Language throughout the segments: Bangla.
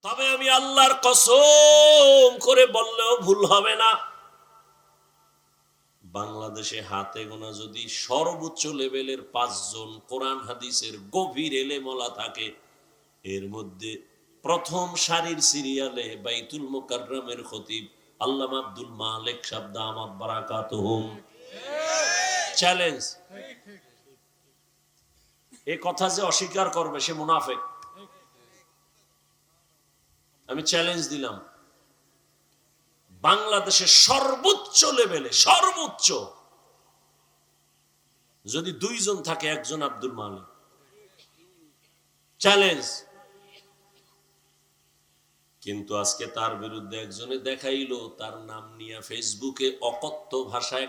তবে আমি আল্লাহর কসম করে বললেও ভুল হবে না, বাংলাদেশে হাতে গোনা যদি সর্বোচ্চ লেভেলের 5 জন কোরআন হাদিসের গভীর এলেমওয়ালা থাকে, এর মধ্যে প্রথম সারির সিরিয়ালে বাইতুল মুকাররমের খতিব আল্লামা আব্দুল মালিক সাহেব দামাত বারাকাতুহুম। চ্যালেঞ্জ, এই কথা যে অস্বীকার করবে সে মুনাফিক। আমি চ্যালেঞ্জ দিলাম, বাংলাদেশের সর্বোচ্চ লেভেলে সর্বোচ্চ যদি 2 জন থাকে, একজন আব্দুল মালিক। চ্যালেঞ্জ। কিন্তু আজকে তার বিরুদ্ধে একজনে দেখাইলো, তার নাম নিয়ে ফেসবুকে অকথ্য ভাষায়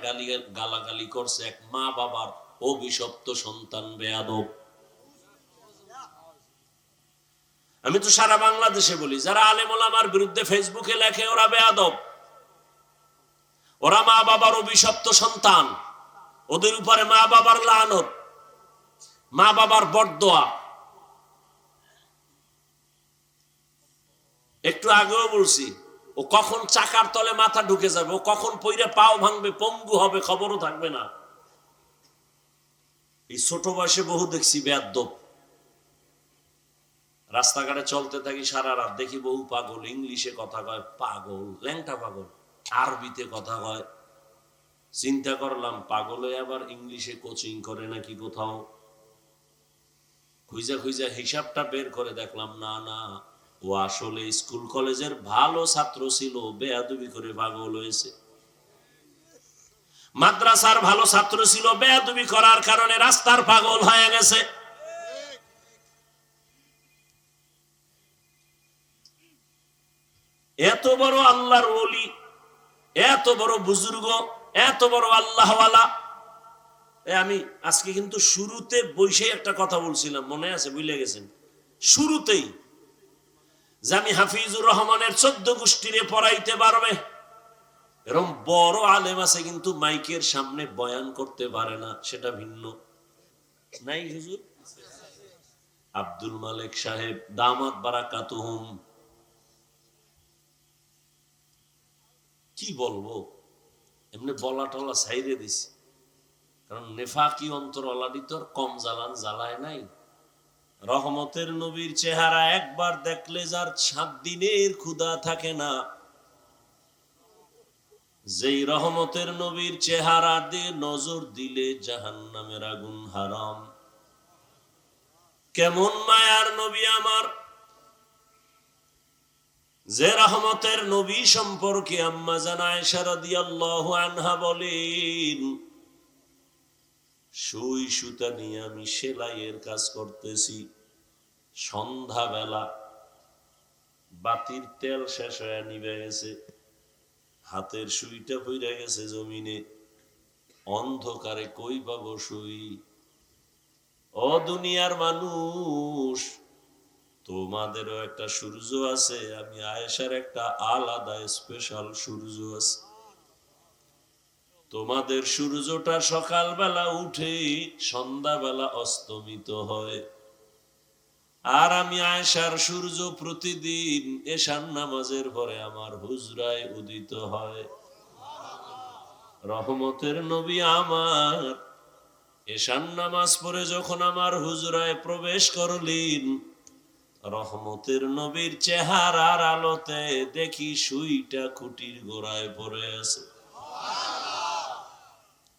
গালাগালি করছে এক মা বাবার অভিশপ্ত সন্তান বেয়াদব। আমি তো সারা বাংলাদেশে বলি, যারা আলেম ওলামার বিরুদ্ধে ফেসবুকে লেখে ওরা বেয়াদব, ওরা মা বাবার অভিশপ্ত সন্তান, ওদের উপরে মা বাবার লানত, মা বাবার বরদোয়া। একটু আগেও বলছি, ও কখন চাকার তলে মাথা ঢুকে যাবে, ও কখন পইরে পাও ভাঙবে, পঙ্গু হবে, খবরও থাকবে না। এই ছোট বয়সে বহু দেখছি বেয়াদব। রাস্তাঘাটে চলতে থাকি সারা রাত, দেখি বহু পাগল, ইংলিশে কথা কয়, পাগল, ল্যাংটা পাগল, আরবিতে কথা কয়। চিন্তা করলাম, পাগলে আবার ইংলিশে কোচিং করে নাকি কোথাও। খুঁজা খুঁজা হিসাবটা বের করে দেখলাম, না না, ও আসলে স্কুল কলেজের ভালো ছাত্র ছিল, বেয়াদবি করে পাগল হয়েছে। মাদ্রাসার ভালো ছাত্র ছিল, বেয়াদবি করার কারণে রাস্তার পাগল হয়ে গেছে। এত বড় আল্লাহর ওলি, এত বড় বুজুর্গ, এত বড় আল্লাহওয়ালা। আমি আজকে কিন্তু শুরুতে বসে একটা কথা বলছিলাম, মনে আছে? ভুলে গেছেন শুরুতেই, যে আমি হাফিজুর রহমানের 14 গোষ্ঠীরে পড়াইতে পারবে। এরকম বড় আলেম আছে কিন্তু মাইকের সামনে বয়ান করতে পারে না, সেটা ভিন্ন। নাই হুজুর? আব্দুল মালিক সাহেব দামাত বারাকাতুহুম, কি বলবো, এমনি বলা টলা ছাইরে দিছি, কারণ নেফাকি অন্তর অলাডিতর কম জ্বালান জ্বালায় নাই। রহমতের নবীর চেহারা একবার দেখলে যার 7 দিনের ক্ষুধা থাকে না, যেই রহমতের নবীর চেহারা দিয়ে নজর দিলে জাহান্নামের আগুন হারাম। কেমন মায়ার নবী আমার, যে রহমতের নবী সম্পর্কে আম্মা জান আয়েশা রাদিয়াল্লাহু আনহা বলেন, সুই সুতা নিয়ে আমি সেলাইয়ের কাজ করতেছি, সন্ধ্যাবেলা বাতির তেল শেষ হয়ে নিভে গেছে, হাতের সুইটা পইরা গেছে জমিনে, অন্ধকারে কই পাবো সুই? ও দুনিয়ার মানুষ, তোমাদেরও একটা সূর্য আছে, আমি আয়েশার একটা আলাদা স্পেশাল সূর্য আছে। তোমাদের সূর্যটা সকালবেলা উঠে সন্ধ্যাবেলা অস্তমিত হয়, আর আমি আয়েশার সূর্য প্রতিদিন এশার নামাজের পরে আমার হুজরায় উদিত হয়। রহমতের নবী আমার এশার নামাজ পড়ে যখন আমার হুজরায় প্রবেশ করলেন, রহমতের নবীর চেহারার আলোতে দেখি সুইটা খুঁটির গোড়ায় পড়ে আছে।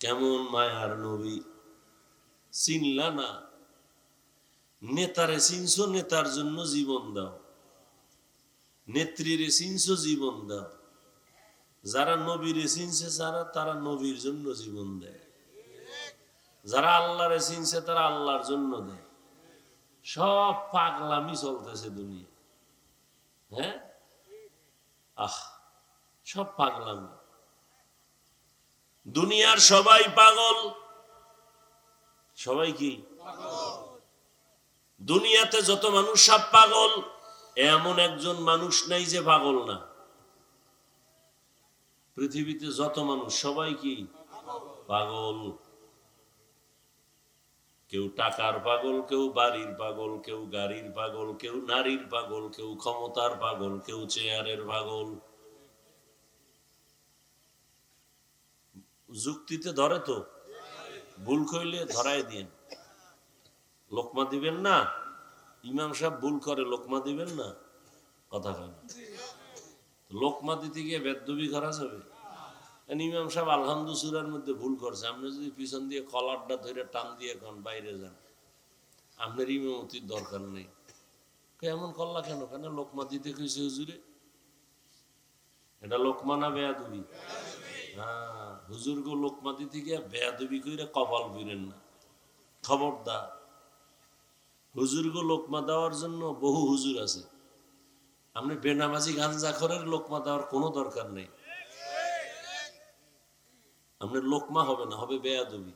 কেমন মায়ার নবী, চিনলা না? নেতারে চিনছো, নেতার জন্য জীবন দাও, নেত্রীরে চিনছো, জীবন দাও। যারা নবীরে চিনছে, তারা নবীর জন্য জীবন দেয়। যারা আল্লাহরে চিনছে তারা আল্লাহর জন্য দেয়। সব পাগলামি চলতেছে দুনিয়া। হ্যাঁ, সব পাগলামি। দুনিয়ার সবাই পাগল। সবাই কি দুনিয়াতে যত মানুষ সব পাগল, এমন একজন মানুষ নাই যে পাগল না। পৃথিবীতে যত মানুষ সবাই কি পাগল। কেউ টাকার পাগল, কেউ বাড়ির পাগল, কেউ গাড়ির পাগল, কেউ নারীর পাগল, কেউ ক্ষমতার পাগল, কেউ চেয়ারের পাগল। যুক্তিতে ধরে তো, ভুল কইলে ধরাই দিন। লোকমা দিবেন না? ইমাম সাহেব ভুল করে, লোকমা দিবেন না? কথা হয় না। লোকমা দিতে গিয়ে বেদবি করা যাবে? ইমাম সাহেব আলহামদু সূরার মধ্যে ভুল করছে, আপনি যদি পিছন দিয়ে কলারটা ধরে টান দিয়ে কোন বাইরে যান, আপনার ইমামতির দরকার নেই। এমন করলা কেন? কেন লোকমা দিতে কইছে হুজুরে? এটা লোকমা না বেয়াদবি? হ্যাঁ, হুজুর গো লোকমা দিতে গিয়ে বেয়াদবি কইরা কপাল বুইরেন না, খবরদার। হুজুর গো লোকমা দেওয়ার জন্য বহু হুজুর আছে, আপনি বেনামাজি গাঞ্জাখরের লোকমা দেওয়ার কোনো দরকার নেই। আপনার লোকমা হবে না, হবে বেয়াদবি।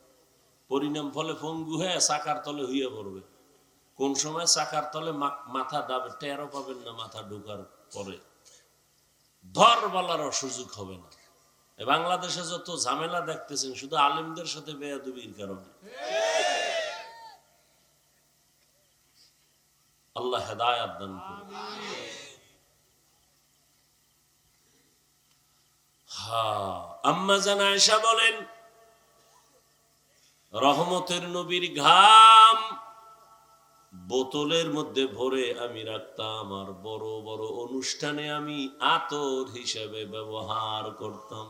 পরিণাম ফলে পঙ্গু হয়ে চাকার তলে হইয়া পড়বে। কোন সময় চাকার তলে মাথা ডাবে টেরও পাবেন না, মাথা ঢোকার পরে ধর বলারও সুযোগ হবে না। বাংলাদেশে যত ঝামেলা দেখতেছেন শুধু আলেমদের সাথে বেয়াদবির কারণে। আল্লাহ হেদায়েত দান করুন। আম্মা জান আয়েশা বলেন, রহমতের নবীর ঘাম বোতলের মধ্যে ভরে আমি রাখতাম, আর বড় বড় অনুষ্ঠানে আমি আতর হিসেবে ব্যবহার করতাম।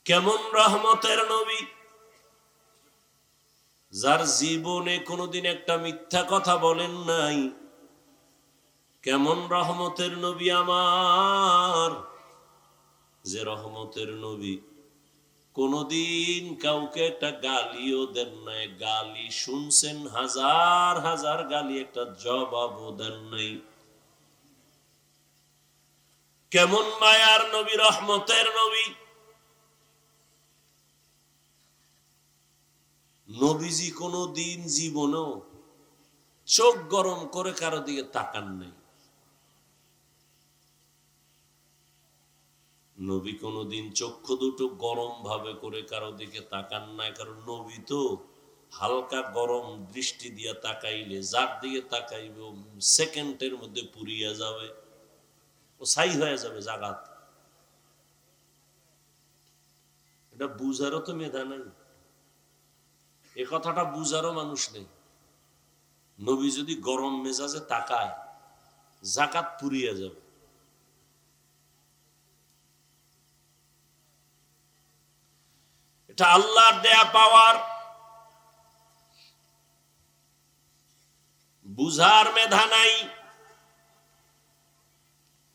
কেমন রহমতের নবী, যার জীবনে কোনোদিন একটা মিথ্যা কথা বলেন নাই। কেমন রহমতের নবী আমার, যে রহমতের নবী কোনদিন কাউকে একটা গালিও দেন নাই, গালি শুনছেন হাজার হাজার গালি, একটা জবাবও দেন নাই। কেমন মায়ার নবী, রহমতের নবী, নবীজি কোনদিন জীবনেও চোখ গরম করে কারো দিকে তাকান নাই। নবী কোনদিন চক্ষু দুটো গরম ভাবে করে কারো দিকে তাকান নাই, কারণ নবী তো হালকা গরম দৃষ্টি দিয়া তাকাইলে যার দিকে তাকাইবে সেকেন্ডের মধ্যে পুড়িয়া যাবে, ও ছাই হয়ে যাবে জাগাত। এটা বুঝারও তো মেধা নাই, এ কথাটা বুঝারও মানুষ নেই। নবী যদি গরম মেজাজে তাকায় জাকাত পুড়িয়া যাবে। এটা আল্লাহর দেয়া পাওয়ার, বুঝার মেধা নাই,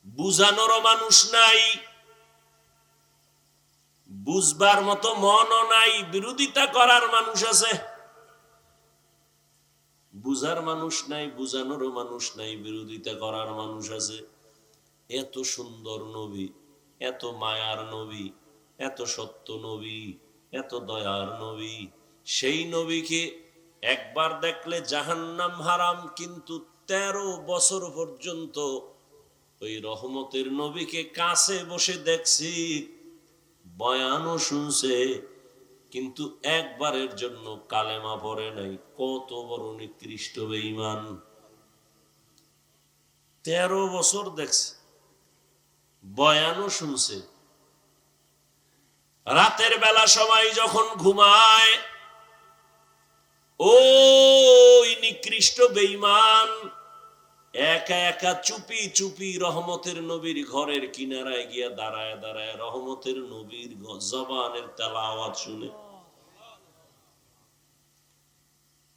বুঝানোরও মানুষ নাই, বুঝবার মতো মনও নাই, বিরোধিতা করার মানুষ আছে। বুঝার মানুষ নাই, বুঝানোরও মানুষ নাই, বিরোধিতা করার মানুষ আছে। এত সুন্দর নবী, এত মায়ার নবী, এত সত্য নবী, এত দয়ার নবী, সেই নবীকে একবার দেখলে জাহান্নাম হারাম, কিন্তু 13 বছর পর্যন্ত ওই রহমতের নবীকে কাছে বসে দেখছি, বয়ানও শুনছে, কিন্তু একবারের জন্য কালেমা পড়ে নাই। কত বড় নিকৃষ্ট বেঈমান! 13 বছর দেখছে, বয়ানও শুনছে। রাতের বেলা সবাই যখন ঘুমায়, ওই নিকৃষ্ট বেঈমান একা একা চুপি চুপি রহমতের নবীর ঘরের কিনারায় গিয়া দাঁড়ায় দাঁড়ায় রহমতের নবীর জবানের তেলাওয়াত শুনে।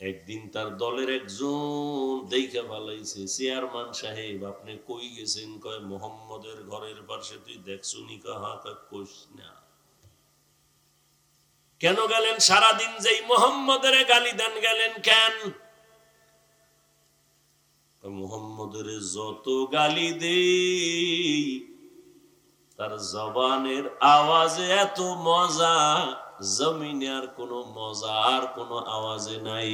একদিন তার দলের একজন দেখে ভালাইছে, চেয়ারম্যান সাহেব আপনি কই গেছেন? কয় মুহাম্মদের ঘরের পাশে। তুই দেখছো নি? কাহা? কইস না। কেন গেলেন? সারাদিন যেই মুহাম্মদের গালি দেন, গেলেন কেন? মুহাম্মদের যত গালি দেই তার জবানের আওয়াজে এত মজা, জমিনে আর কোনো মজার কোনো আওয়াজে নাই।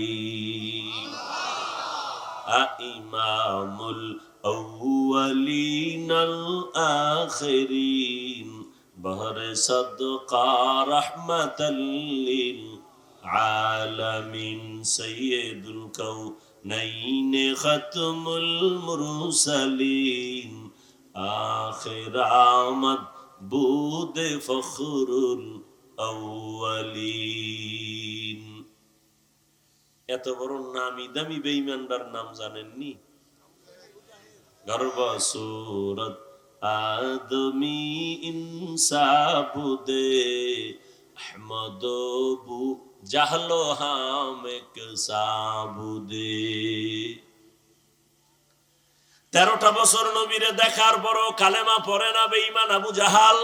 ইমামুল আউয়ালিন আল আখিরিন बहरे सदका रहमतल लिल आलमीन सय्यदुल कौनैन खत्मुल मुरसलीन आखिर आमद बुद फखरुल अव्वलीन। এত বড় নামি দামি বেঈমানদার নাম জানেননি? গর্ব সুরত আদমি ইনসাবুদে আহমদ বু জাহলো হামেক সাবুদে। 13টা বছর নবীরে দেখার পরও কালেমা পড়ে না বেঈমান আবু জাহাল।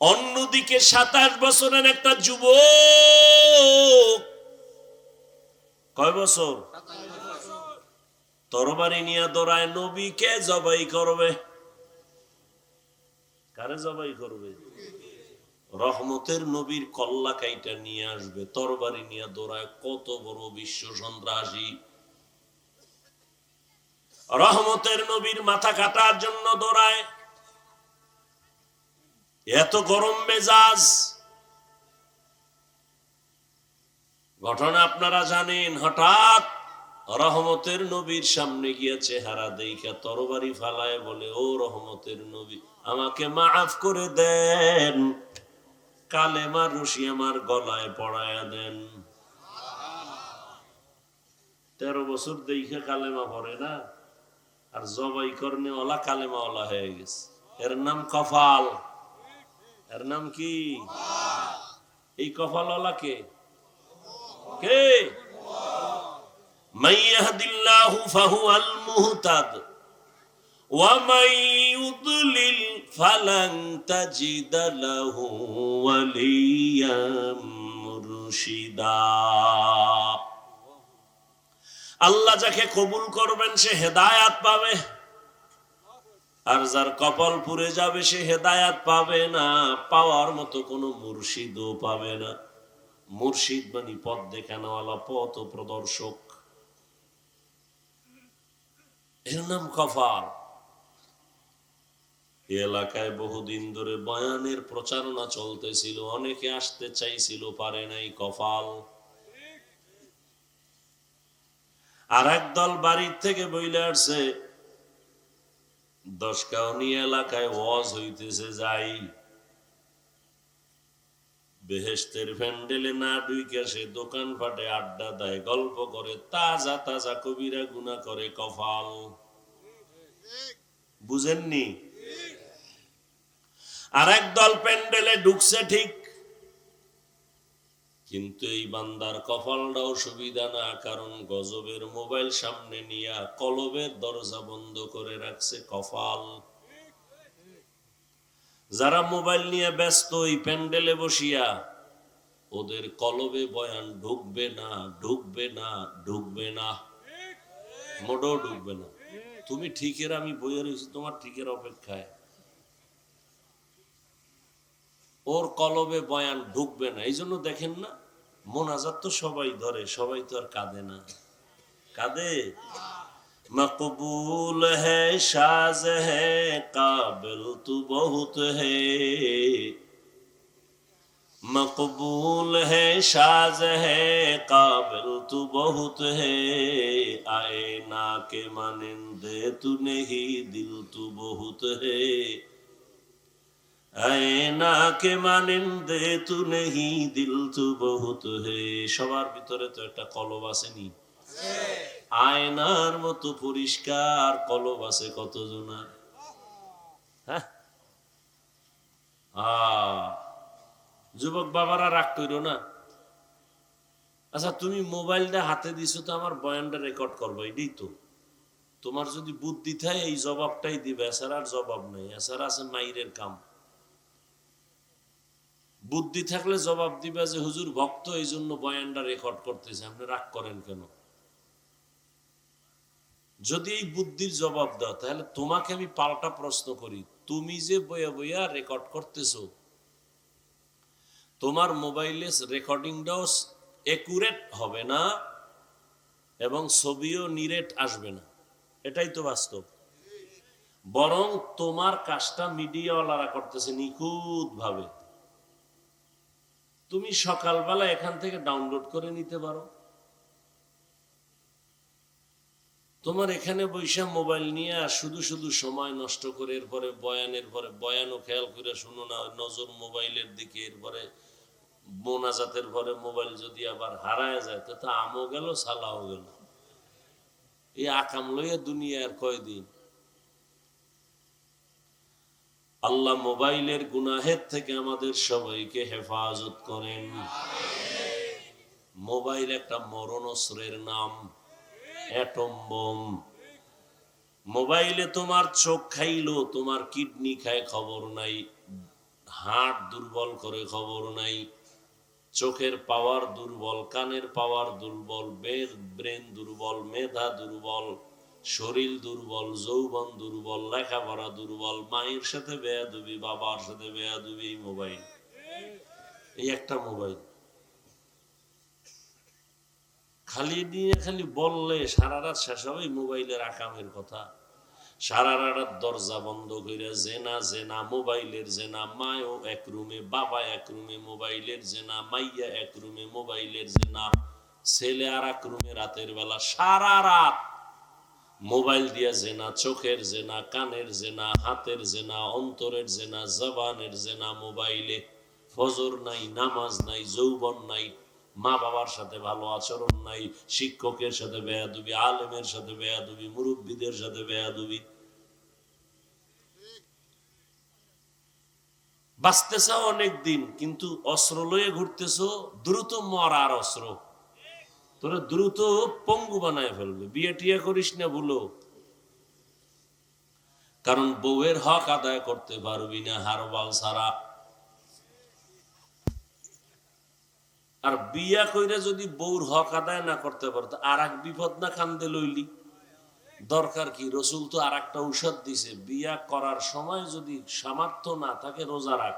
অন্যদিকে 27 বছরের একটা যুবক, কয় বছর? তরবারি নিয়ে দৌড়ায়, নবীকে জবাই করবে। কারে জবাই করবে? রহমতের নবীর কল্লা কাইটা নিয়ে আসবে, তরবারি নিয়ে দৌড়ায়। কত বড় বিশ্ব সন্ত্রাসী! রহমতের নবীর মাথা কাটার জন্য দৌড়ায়। এত গরম মেজাজ। ঘটনা আপনারা জানেন। হঠাৎ রহমতের নবীর সামনে গিয়ে চেহারা দেখা তরবারি ফালায় বলে, ও রহমতের নবী, আমাকে মাফ করে দেন, কালেমার রশি আমার গলায় পড়ায়া দেন। 13 বছর দেখে কালেমা পড়ে না, আর জবাই করনে ওলা কালেমা ওলা হয়ে গেছে। এর নাম কফাল। এর নাম কি? এই কফাল ওলা কে? কে? মান ইয়াহদিল্লাহু ফাহুয়াল মুহতাদ ওয়া মান ইউদ্লিল ফালান তাজিদ লাহু ওয়ালিয়াম মুরশিদা। আল্লাহ যাকে কবুল করবেন সে হেদায়েত পাবে, আর যার কপাল পুড়ে যাবে সে হেদায়েত পাবে না, পাওয়ার মতো কোনো মুর্শিদও পাবে না। মুর্শিদ মানে পথ দেখানোওয়ালা, পথ প্রদর্শক। এর নাম কফাল। এলাকায় বহুদিন ধরে বয়ানের প্রচারণা চলতেছিল, অনেকে আসতে চাইছিল, পারে নাই। কফাল। আর একদল বাড়ির থেকে বইলে আসছে, 10 কাউনি এলাকায় ওয়াজ হইতেছে, যাই। বেহেশতের প্যান্ডেলে না ঢুইকে সে দোকান ফাটে আড্ডা দেয়, গল্প করে, তাজা তাজা কবিরা গুনাহ করে। কফাল। বুঝেননি? আর একদল প্যান্ডেলে ঢুকছে ঠিক, কিন্তু এই বান্দার কপালটাও সুবিধা না, কারণ গজবের মোবাইল সামনে নিয়ে কলবের দরজা বন্ধ করে রাখছে। কপাল। যারা মোবাইল নিয়ে ব্যস্ত এই প্যান্ডেলে বসিয়া, ওদের কলবে বয়ান ঢুকবে না, ঢুকবে না, ঢুকবে না, মোটেও ঢুকবে না। তুমি ঠিকের, আমি বইয়ে রয়েছি তোমার ঠিকের অপেক্ষায়, ওর কলবে বয়ান ঢুকবে না। এই জন্য দেখেন না, মোনাজাত তো সবাই ধরে, সবাই তো আর কাঁদে না। কাঁদে? মকবুল হ্যায় শাজ হ্যায় কাবিল তু বহুত হ্যায়, মকবুল হ্যায় শাজ হ্যায় কাবিল তু বহুত হ্যায়, আয়ে না কে মানিন্দে তু নেহি দিল তু বহুত হ্যায়, আয়ে না কে মানিন্দে তু নেহি দিল তু বহুত হ্যায়। সবার ভিতরে তো একটা কলব আসেনি? আয়নার মতো পরিষ্কার কলব আছে কতজনার। হ্যাঁ, যুবক বাবারা রাগ কইরো না। আচ্ছা, তুমি মোবাইলটা হাতে দিছো তো আমার বয়ানটা রেকর্ড করবো, এটাই তো। তোমার যদি বুদ্ধি থাকে এই জবাবটাই দিবে, এছাড়া আর জবাব নেই। এছাড়া আছে মাইরের কাম। বুদ্ধি থাকলে জবাব দিবে যে হুজুর ভক্ত, এই জন্য বয়ানটা রেকর্ড করতেছে, আপনি রাগ করেন কেন? যদি এই বুদ্ধির জবাব দাও, তাহলে তোমাকে আমি পাল্টা প্রশ্ন করি, তুমি যে বইয়া বইয়া রেকর্ড করতেছো, তোমার মোবাইলে রেকর্ডিংটাও একুরেট হবে না এবং ছবিও নিরেট আসবে না। এটাই তো বাস্তব। বরং তোমার কাজটা মিডিয়াওয়ালারা করতেছে নিখুঁত ভাবে। তুমি সকালবেলা এখান থেকে ডাউনলোড করে নিতে পারো, তোমার এখানে বৈশা মোবাইল নিয়ে আর শুধু শুধু সময় নষ্ট করে এরপরে বয়ানের পরে বয়ানও খেয়াল করে শুনো না, নজর মোবাইলের দিকে, এরপরে মোনাজাতের পরে মোবাইল যদি আবার হারায় যায় তো আমও গেল সালাও গেল। এই আকাম লইয়া দুনিয়ার কয়দিন। আল্লাহ মোবাইলের গুনাহের থেকে আমাদের সবাইকে হেফাজত করেন। মোবাইল একটা মরণ অস্ত্রের নাম, অ্যাটম বোম। মোবাইলে তোমার চোখ খাইলো, তোমার কিডনি খায় খবর নাই, হার্ট দুর্বল করে খবর নাই, চোখের পাওয়ার দুর্বল, কানের পাওয়ার দুর্বল, ব্রেন দুর্বল, মেধা দুর্বল, শরীর দুর্বল, যৌবন দুর্বল, লেখাপড়া দুর্বল, মায়ের সাথে বেয়াদবি, বাবার সাথে বেয়াদবি। এই মোবাইল, এই একটা মোবাইল খালি নিয়ে খালি বললে সারা রাত শেষ হবে মোবাইলের আকামের কথা। সারা রাত দরজা বন্ধ করে জেনা জেনা, মোবাইলের জেনা, মায়ও এক রুমে, বাবা এক রুমে, মোবাইলের জেনা, মাইয়া এক রুমে, মোবাইলের জেনা, ছেলে আর এক রুমে, রাতের বেলা সারা রাত মোবাইল দিয়া জেনা, চোখের জেনা, কানের জেনা, হাতের জেনা, অন্তরের জেনা, জবানের জেনা মোবাইলে। ফজর নাই, নামাজ নাই, যৌবন নাই, মা বাবার সাথে ভালো আচরণ নাই, শিক্ষকের সাথে বেয়াদবি, আলেমের সাথে বেয়াদবি, মুরব্বীদের সাথে বেয়াদবি। বাঁচতেছ অনেক দিন কিন্তু অস্ত্র লয়ে ঘুরতেছ, দ্রুত মরার অস্ত্র, তোরা দ্রুত পঙ্গু বানায় ফেলবে। বিয়ে টিয়া করিস না ভুলো, কারণ বউয়ের হক আদায় করতে পারবি না হারবাল ছাড়া। আর বিয়া কইরা যদি বউর হক আদায় না করতে পারতো আর এক বিপদ না কান্দে লইলি। দরকার কি? রসুল তো আর একটা ঔষধ দিছে, বিয়া করার সময় যদি সামর্থ্য না থাকে রোজা রাখ।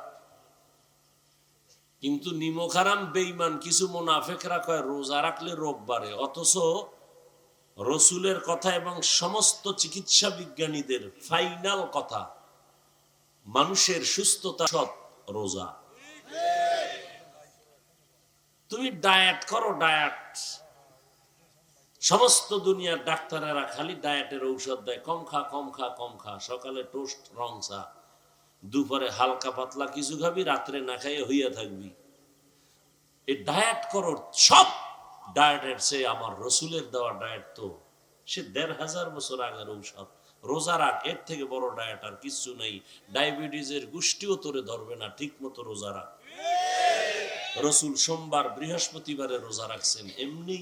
কিন্তু নিমখারাম বেঈমান কিছু মুনাফিকরা কয় রোজা রাখলে রোগ বাড়ে, অথচ রসুলের কথা এবং সমস্ত চিকিৎসা বিজ্ঞানীদের ফাইনাল কথা, মানুষের সুস্থতা সৎ রোজা। তুমি ডায়েট করো, ডায়েট। সমস্ত দুনিয়ার ডাক্তারেরা খালি ডায়েটের ঔষধ দেয়, কম খা কম খা কম খা, সকালে টোস্ট রং চা, দুপুরে হালকা পাতলা কিছু খাবি, রাত্রে না খাইয়ে হইয়া থাকবি। এই ডায়েট করো। সব ডায়েটের চেয়ে আমার রসুলের দেওয়া ডায়েট তো সে ১৫০০ বছর আগের ঔষধ। রোজা রাখ, এর থেকে বড় ডায়েট আর কিছু নেই। ডায়াবেটিসের গোষ্ঠীও তোরে ধরবে না, ঠিক মতো রোজা রাখ। রসুল সোমবার বৃহস্পতিবারে রোজা রাখছেন এমনি।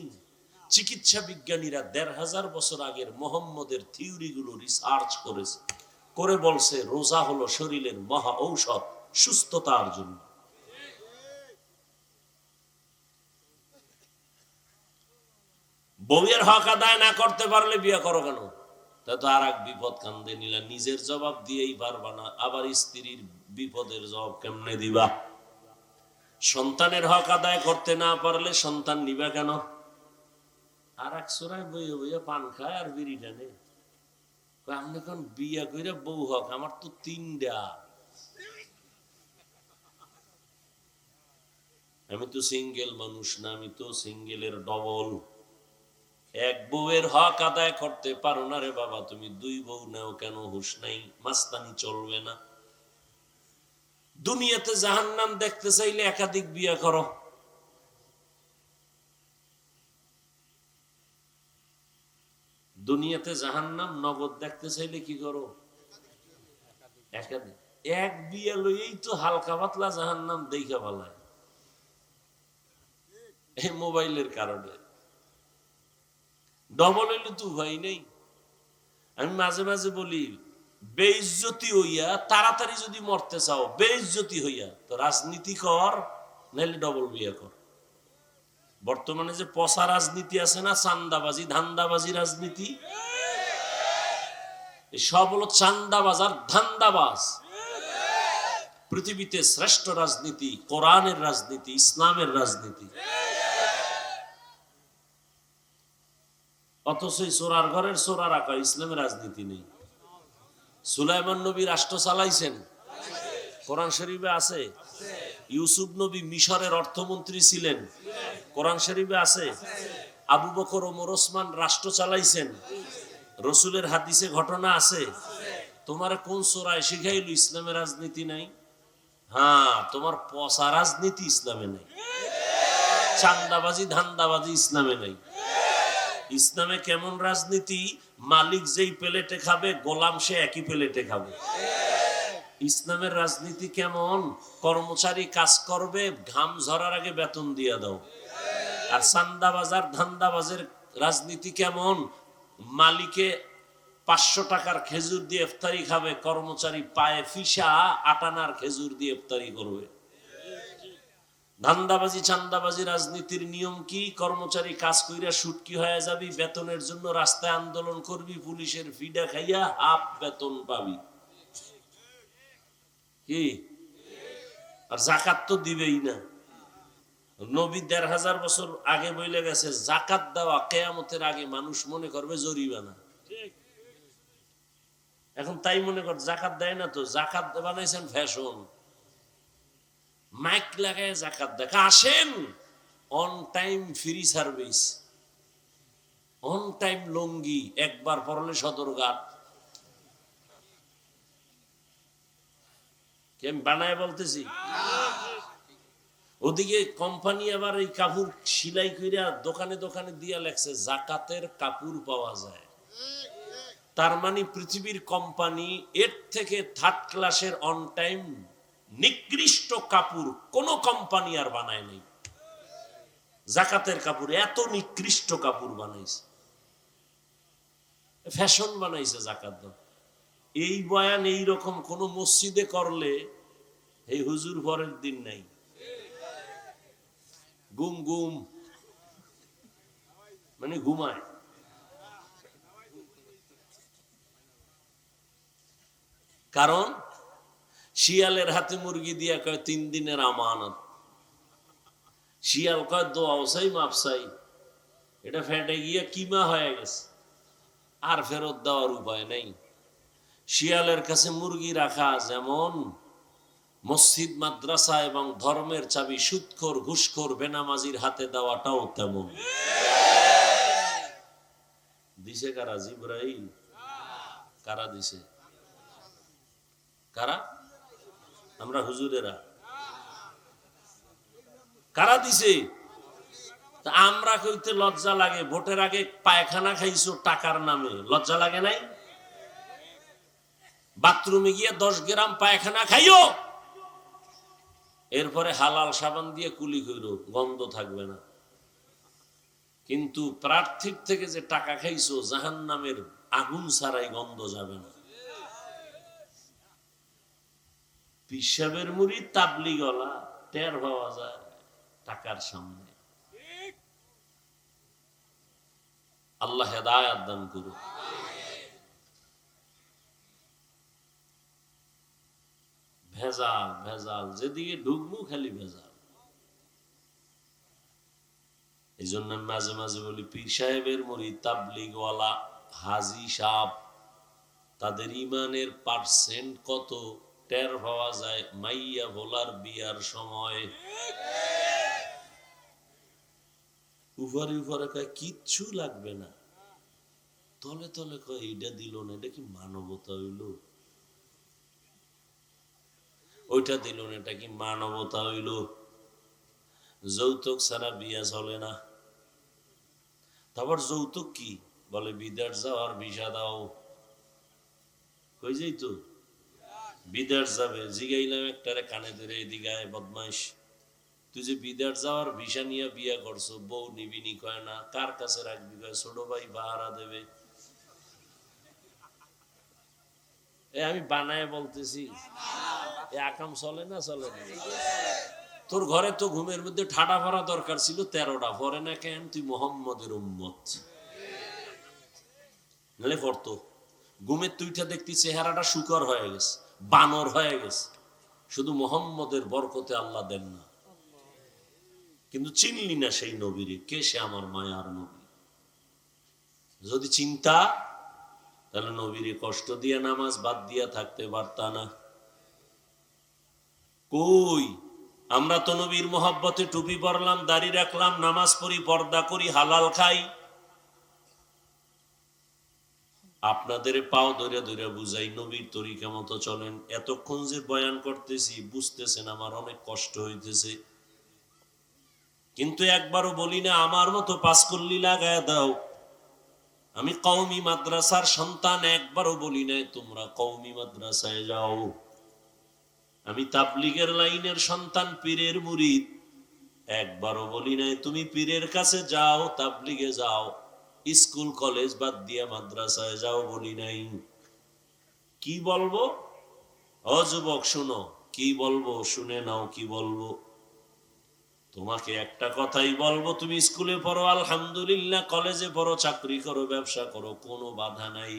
চিকিৎসা বিজ্ঞানীরা ১৫০০ বছর আগের মোহাম্মদের থিওরি গুলো রিসার্চ করেছে, করে বলছে রোজা হলো শরীরের মহা ঔষধ সুস্থতার জন্য। বউয়ের হক আদায় না করতে পারলে বিয়ে করো কেন? তা তো আর এক বিপদ কান্দে নিলা, নিজের জবাব দিয়েই পারবা না, আবার স্ত্রীর বিপদের জবাব কেমনে দিবা? সন্তানের হক আদায় করতে না পারলে সন্তান নিবা কেন? আর এক সোরায় বইয়ে বইয়ে পান খায় আর বিড়ি টানে। আমি এখন বিয়া কইরা বউ হক, আমার তো ৩টা, আমি তো সিঙ্গেল মানুষ না, আমি তো সিঙ্গেলের ডবল। এক বউয়ের হক আদায় করতে পারো না রে বাবা, তুমি ২ বউ নাও কেন? হুশ নাই, মাস্তানি চলবে না। দুনিয়াতে জাহান্নাম দেখতে চাইলে একাধিক বিয়া করো। দুনিয়াতে জাহান্নাম নগদ দেখতে চাইলে কি করো? একাধিক। এক বিয়া লইয়েই তো হালকা পাতলা জাহান্নাম দেখা ভালায়, এই মোবাইলের কারণে। ডবল হইলে তো উপায় নেই। আমি মাঝে মাঝে বলি, বেইজ্জতি হইয়া তাড়াতাড়ি যদি মরতে চাও, বেইজ্জতি হইয়া তো রাজনীতি কর, নাইলে ডবল বিয়ে কর। বর্তমানে যে পচা রাজনীতি আছে না, চান্দাবাজি ধান্দাবাজি রাজনীতি, সব হলো চান্দাবাজ আর ধান্দাবাজ। পৃথিবীতে শ্রেষ্ঠ রাজনীতি কোরআনের রাজনীতি, ইসলামের রাজনীতি। অথচ চোরার ঘরের চোরা রাখা, ইসলামের রাজনীতি নেই। সুলাইমান নবী রাষ্ট্র চালাইছেন, কোরআন শরীফে আছে। ইউসুফ নবী মিশরের অর্থমন্ত্রী ছিলেন, কোরআন শরীফে আছে। আবু বকর ওমর ওসমান রাষ্ট্র চালাইছেন, রসুলের হাদিসে ঘটনা আছে। তোমার কোন সূরায় শিখাইল ইসলামের রাজনীতি নাই? হ্যাঁ, তোমার পচা রাজনীতি ইসলামে নাই, চান্দাবাজি ধান্দাবাজি ইসলামে নাই। ইসলামে কেমন রাজনীতি? মালিক যেই প্লেটে খাবে, গোলাম সে একই প্লেটে খাবে। ইসলামের রাজনীতি কেমন? কর্মচারী কাজ করবে, ঘাম ঝরার আগে বেতন দিয়ে দাও। আর চান্দাবাজার ধান্দাবাজের রাজনীতি কেমন? মালিকে 500 টাকার খেজুর দিয়ে ইফতারি খাবে, কর্মচারী পায়ে ফিসা আটানার খেজুর দিয়ে ইফতারি করবে। ধান্দাবাজি চান্দাবাজি রাজনীতির নিয়ম কি? কর্মচারী কাজ কইরা সুটকি হয়ে যাবি, বেতনের জন্য রাস্তায় আন্দোলন করবি, পুলিশের ফিডা খাইয়া হাফ বেতন পাবি। কি? আর জাকাত তো দিবেই না। নবী 1500 বছর আগে বইলে গেছে, জাকাত দেওয়া কিয়ামতের আগে মানুষ মনে করবে জরিমানা। এখন তাই মনে কর জাকাত দেয় না, তো জাকাত বানাইছেন ফ্যাশন। মাইক লাগায় জাকাত দেখা, আসেন on time free service, on time লঙ্গি, একবার পরলে সদরঘাট। আমি বানায় বলতেছি। ওদিকে কোম্পানি আবার এই কাপড় সিলাই কইরা দোকানে দোকানে দিয়া লেখছে জাকাতের কাপড় পাওয়া যায়। তার মানে পৃথিবীর কোম্পানি এর থেকে 3rd ক্লাসের অন টাইম নিকৃষ্ট কাপড় কোন কোম্পানি আর বানায় নাই। জাকাতের কাপড়, এত নিকৃষ্ট কাপড় বানাইছে, ফ্যাশন বানাইছে জাকাত দাও। এই বয়ান এই রকম কোন মসজিদে করলে এই হুজুর পরের দিন নাই, গুম গুম মানে ঘুমায়। কারণ শিয়ালের হাতে মুরগি দিয়া কয় 3 দিনের আমানত। শিয়াল কয় দোয়াও মাপসাই, এটা ফেটে গিয়া কিমা হয়ে গেছে, আর ফেরত দেওয়ার উপায় নেই। শিয়ালের কাছে মুরগি রাখা যেমন, মসজিদ মাদ্রাসা এবং ধর্মের চাবি সুদখোর ঘুষখোর বেনামাজির হাতে দেওয়াটাও তেমন। দিছে কারা? জিবরাইল। কারা দিছে? কারা? আমরা হুজুরেরা। কারা দিছে? আমরা কইতে লজ্জা লাগে, ভোটের আগে পায়খানা খাইছো টাকার নামে, লজ্জা লাগে নাই? বাথরুমে গিয়ে 10 গ্রাম পায়খানা খাইও, এরপরে হালাল সাবান দিয়ে কুলি কইরো, গন্ধ থাকবে না। কিন্তু প্রার্থীর থেকে যে টাকা খাইছো, জাহান্নামের আগুন ছাড়াই গন্ধ যাবে না। পিসাবের মুড়ি তাবলি গলা টের পাওয়া যায় টাকার সামনে। আল্লাহ হেদায়াত দান করুন। ভেজাল ভেজাল, যেদিকে ঢুকবো খালি ভেজাল। এই জন্য মাঝে মাঝে বলি, পীর সাহেবের মুরিদ, তাবলিগওয়ালা, হাজি সাহেব, তাদের ইমানের পার্সেন্ট কত টের পাওয়া যায় মাইয়া ভোলার বিয়ার সময়। উপরে উপরে কয় কিচ্ছু লাগবে না, তলে তলে কয় এইটা দিল না, এটা কি মানবতা হইল? ওইটা দিল না, এটা কি মানবতা হইল? যৌতুক ছাড়া বিয়া চলে না। তারপর যৌতুক কি বলে? বিদেশ যাওয়ার ভিসা দাও। কই যাই তো বিদেশ যাবে, জিগাইলাম একটারে কানে ধরে, এদিকে আয় বদমাইশ, তুই যে বিদেশ যাওয়ার ভিসা নিয়ে বিয়া করছো, বউ নিবিনি? কয় না। কার কাছে রাখবি? কয় ছোট ভাই পাহারা দেবে। আমি বানায় বলতেছি, এ আকাম চলে না? চলে না। তোর ঘরে তো ঘুমের মধ্যে ঠাডা ভরা দরকার ছিল, 13টা ভরে না কেন? তুই মোহাম্মদের উম্মত, নাহলে পড়তো। ঘুমের তুইটা দেখতি চেহারাটা শুকর হয়ে গেছে, বানর হয়ে গেছে। শুধু মোহাম্মদের বরকতে আল্লাহ দেন না। কিন্তু চিনলি না সেই নবীরে, কে সে? আমার মায়ার নবী। যদি চিন্তা তাহলে নবীর কষ্ট দিয়ে নামাজ বাদ দিয়া থাকতে পারতা না? কই, আমরা তো নবীর মোহাব্বতে টুপি পরলাম, দাড়ি রাখলাম, নামাজ পড়ি, পর্দা করি, হালাল খাই। আপনাদের পাও ধরে ধরে বুঝাই, নবীর তরিকা মতো চলেন। এতক্ষণ যে বয়ান করতেছি বুঝতেছেন আমার অনেক কষ্ট হইতেছে, কিন্তু একবারও বলি না আমার মতো পাঁচকল্লি লাগায় দাও। আমি কওমি মাদ্রাসার সন্তান, একবারও বলি নাই তোমরা কওমি মাদ্রাসায় যাও। আমি তাবলীগের লাইনের সন্তান, পীরের মুরিদ, একবারও বলি নাই তুমি পীরের কাছে যাও, তাবলীগে যাও। স্কুল কলেজ বাদ দিয়ে মাদ্রাসায় যাও বলি নাই। কি বলবো? ও যুবক শুনো, কি বলবো শুনে নাও। কি বলবো? তোমাকে একটা কথাই বলবো, তুমি স্কুলে পড়ো আলহামদুলিল্লাহ, কলেজে পড়ো, চাকরি করো, ব্যবসা করো, কোনো বাধা নাই।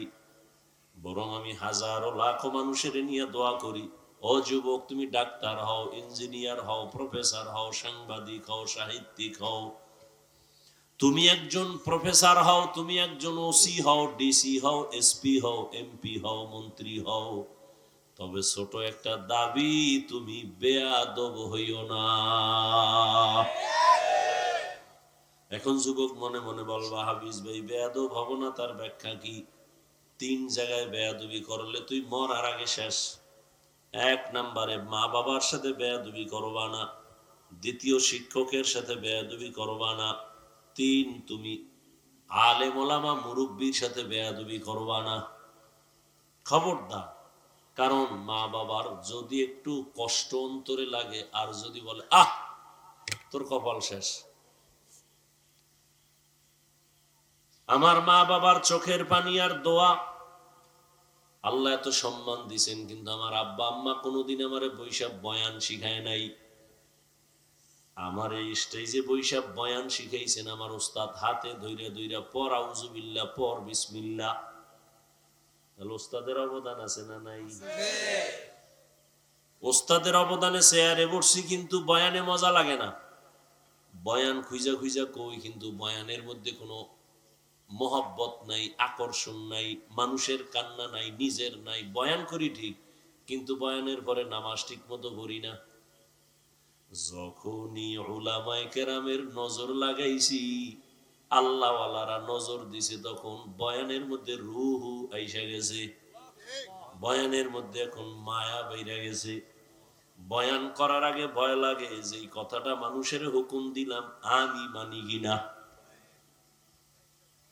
বরং আমি হাজারো লাখো মানুষের নিয়ে দোয়া করি, ও যুবক তুমি ডাক্তার হও, ইঞ্জিনিয়ার হও, প্রফেসর হও, সাংবাদিক হও, সাহিত্যিক হও। তুমি একজন প্রফেসর হও, তুমি একজন ওসি হও, ডিসি হও, এসপি হও, এমপি হও, মন্ত্রী হও, তবে ছোট একটা দাবি, তুমি বেয়াদব হইও না। এখন যুবক মনে মনে বলবা, হাফিজ ভাই বেয়াদব হব না, তার ব্যাখ্যা কি? 3 জায়গায় বেয়াদবি করলে তুই মরার আগে শেষ। 1 নম্বরে মা বাবার সাথে বেয়াদবি করবা না। 2 শিক্ষকের সাথে বেয়াদবি করবা না। 3 তুমি আলেম ওলামা মুরব্বির সাথে বেয়াদবি করবা না। খবরদার। কারণ মা বাবার যদি একটু কষ্ট অন্তরে লাগে, আর যদি বলে আহ তোর কপাল শেষ। আমার মা বাবার চোখের পানি আর দোয়া, আল্লাহ এত সম্মান দিছেন, কিন্তু আমার আব্বা আম্মা কোনোদিন আমারে বৈশাখ বয়ান শিখায় নাই। আমার এই স্টেজে বৈশাখ বয়ান শিখাইছেন আমার ওস্তাদ, হাতে ধইরা ধইরা পর আউযুবিল্লাহ, পর বিসমিল্লাহ। তাহলে ওস্তাদের অবদান আছে না নাই? ওস্তাদের অবদানে চেয়ারে বসছি, কিন্তু বয়ানে মজা লাগে না। বয়ান খুঁজা খুঁজা কই, কিন্তু বয়ানের মধ্যে কোনো মোহব্বত নাই, আকর্ষণ নাই, মানুষের কান্না নাই, নিজের নাই। বয়ান করি ঠিক, কিন্তু বয়ানের পরে নামাজ ঠিক মতো পড়ি না। যখনই উলামায়ে কেরামের নজর লাগাইছি, আল্লাহওয়ালারা নজর দিছে, তখন বয়ানের মধ্যে রূহ আইসা গেছে, বয়ানের মধ্যে এখন মায়া বাইরা গেছে। বয়ান করার আগে ভয় লাগে যে এই কথাটা মানুষের হুকুম দিলাম, আমি মানি কিনা।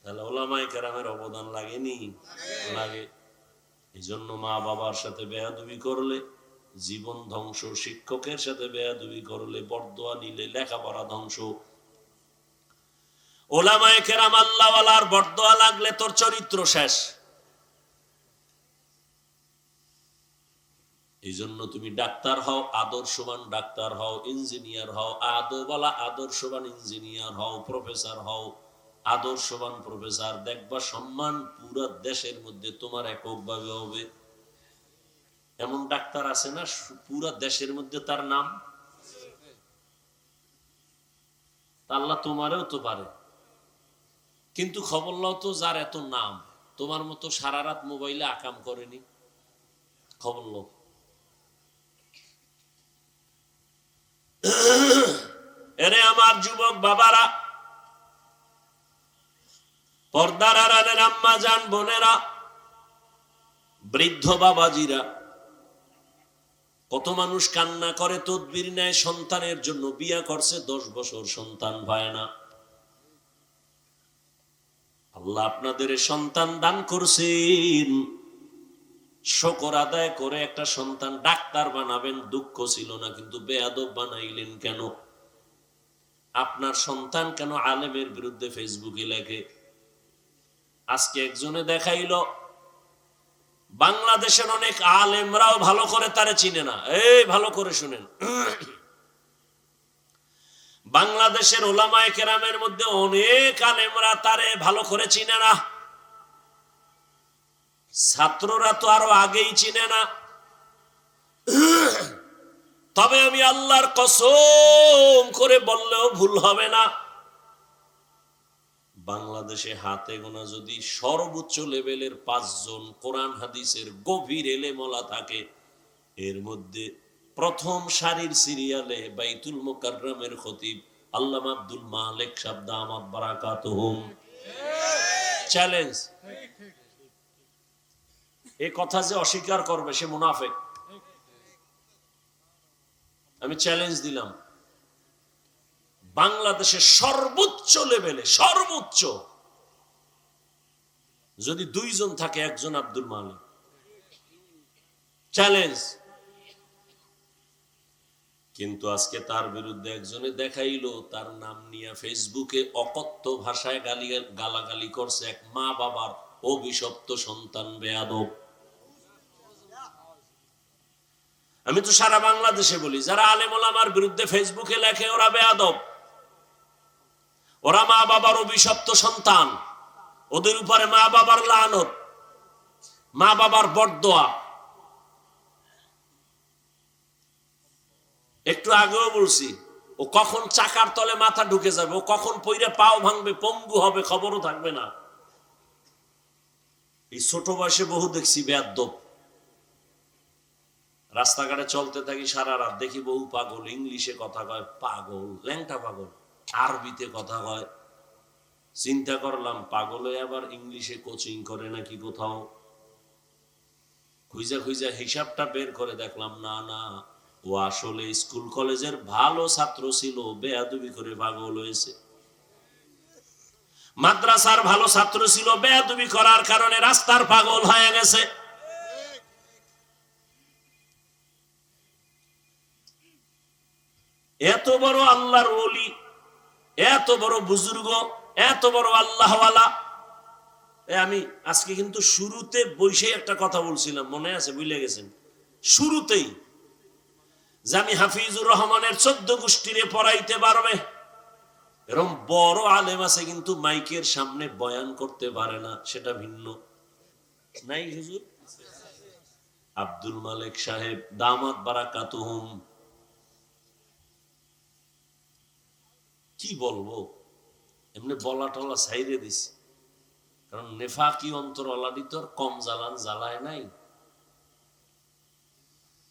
তাহলে উলামায়ে কেরামের অবদান লাগেনি? লাগে। এই জন্য মা বাবার সাথে বেয়াদবি করলে জীবন ধ্বংস, শিক্ষকের সাথে বেয়াদবি করলে, বরদোয়া নিলে লেখাপড়া ধ্বংস। উলামায়ে কেরাম আল্লাহওয়ালার বরদোয়া লাগলে তোর চরিত্র শেষ। এই জন্য তুমি ডাক্তার হও, আদর্শবান ডাক্তার হও, ইঞ্জিনিয়ার হও, আদবওয়ালা আদর্শবান ইঞ্জিনিয়ার হও, প্রফেসর হও, আদর্শবান প্রফেসর। দেখবা সম্মান পুরো দেশের মধ্যে তোমার এককভাবে হবে। এমন ডাক্তার আছে না পুরো দেশের মধ্যে তার নাম? আল্লাহ তোমারেও তো পারে, কিন্তু খবর লও তো যার এত নাম, তোমার মতো সারা রাত মোবাইলে আকাম করেনি। খবর লও। এরে আমার যুবক বাবারা, পর্দার আড়ালের আম্মা জান বোনেরা, বৃদ্ধ বাবাজিরা, কত মানুষ কান্না করে, তদবির নেয় সন্তানের জন্য। বিয়া করছে 10 বছর, সন্তান পায় না। আল্লাহ আপনাদের সন্তান দান করছেন, শুকর আদায় করে একটা সন্তান ডাক্তার বানাবেন, দুঃখ ছিল না, কিন্তু বেয়াদব বানাইলেন কেন? আপনার সন্তান কেন আলেমের বিরুদ্ধে ফেসবুকে লেখে? আজকে একজনে দেখাইলো বাংলাদেশের অনেক আলেমরাও ভালো করে তারে চিনে না। এই ভালো করে শুনেন, বাংলাদেশের উলামায়ে কেরামের মধ্যে অনেক আলেমরা তারে ভালো করে চিনে না। ছাত্ররা তো আরো আগেই চিনে না। তবে আমি আল্লাহর কসম করে বললেও ভুল হবে না, বাংলাদেশে হাতে গোনা যদি সর্বোচ্চ লেভেলের 5 জন কোরআন হাদিসের গভীর এলেমওয়ালা থাকে, এর মধ্যে প্রথম সারির সিরিয়ালে বাইতুল মুকাররমের খতিব আল্লামা আব্দুল মালিক সাহেব দামাত বারাকাতুহুম। চ্যালেঞ্জ, এই কথা যে অস্বীকার করবে সে মুনাফিক। আমি চ্যালেঞ্জ দিলাম, বাংলাদেশের সর্বোচ্চ লেভেলে সর্বোচ্চ যদি 2 জন থাকে, একজন আব্দুল মালিক। চ্যালেঞ্জ। কিন্তু আজকে তার বিরুদ্ধে একজনে দেখাইলো, তার নাম নিয়ে ফেসবুকে অকথ্য ভাষায় গালাগালি করছে এক মা বাবার অভিশপ্ত সন্তান বেয়াদব। আমি তো সারা বাংলাদেশে বলি, যারা আলেম ওলামার বিরুদ্ধে ফেসবুকে লেখে ওরা বেয়াদব, ওরা মা বাবার অভিশপ্ত সন্তান, ওদের উপরে মা বাবার লানত, মা বাবার বরদোয়া। একটু আগেও বলছি, ও কখন চাকার তলে মাথা ঢুকে যাবে, ও কখন পইরে পাও ভাঙবে, পঙ্গু হবে, খবরও থাকবে না। এই ছোট বয়সে বহু দেখছি বেয়াদব। রাস্তাঘাটে চলতে থাকি সারা রাত, দেখি বহু পাগল, ইংলিশে কথা কয়, পাগল, ল্যাংটা পাগল, আরবিতে কথা কয়। চিন্তা করলাম, পাগলে আবার ইংলিশে কোচিং করে নাকি কোথাও। খুঁজা খুঁজা হিসাবটা বের করে দেখলাম, না না, ও আসলে স্কুল কলেজের ভালো ছাত্র ছিল, বেয়াদবি করে পাগল হয়েছে। মাদ্রাসার ভালো ছাত্র ছিল, বেয়াদবি করার কারণে রাস্তার পাগল হয়ে গেছে। এত বড় আল্লাহর ওলি, এত বড় বুজুর্গ, এত বড় আল্লাহওয়ালা। আমি আজকে কিন্তু শুরুতে বসে একটা কথা বলছিলাম, মনে আছে? ভুলে গেছেন? শুরুতেই যে আমি হাফিজুর রহমানের 14 গোষ্ঠীরে পড়াইতে পারবে, এরকম বড় আলেম আছে কিন্তু মাইকের সামনে বয়ান করতে পারে না, সেটা ভিন্ন। নাই হুজুর? আব্দুল মালিক সাহেব দামাত বারাকাতুহুম, কি বলবো, এমনি বলা টলা ছাইরে দিছি। কারণ নেফাকি অন্তর অলাদি তো কম জ্বালান জ্বালায় নাই।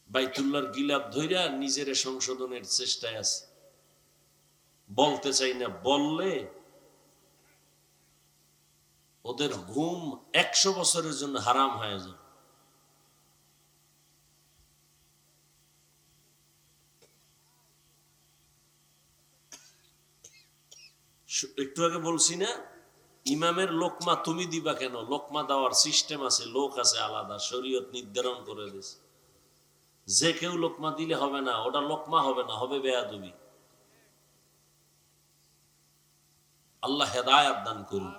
বাইতুল্লাহর গিলাপ ধইরা নিজের সংশোধনের চেষ্টায় আছে, বলতে চাই না, বললে ওদের ঘুম 100 বছরের জন্য হারাম হয়ে যাবে। একটু আগে বলছি না, ইমামের লোকমা তুমি দিবা কেন? লোকমা দেওয়ার সিস্টেম আছে, লোক আছে আলাদা, শরীয়ত নির্ধারণ করে দিয়েছে। যে কেউ লোকমা দিলে হবে না, ওটা লোকমা হবে না, হবে বেয়াদবি। আল্লাহ হেদায়েত দান করুন।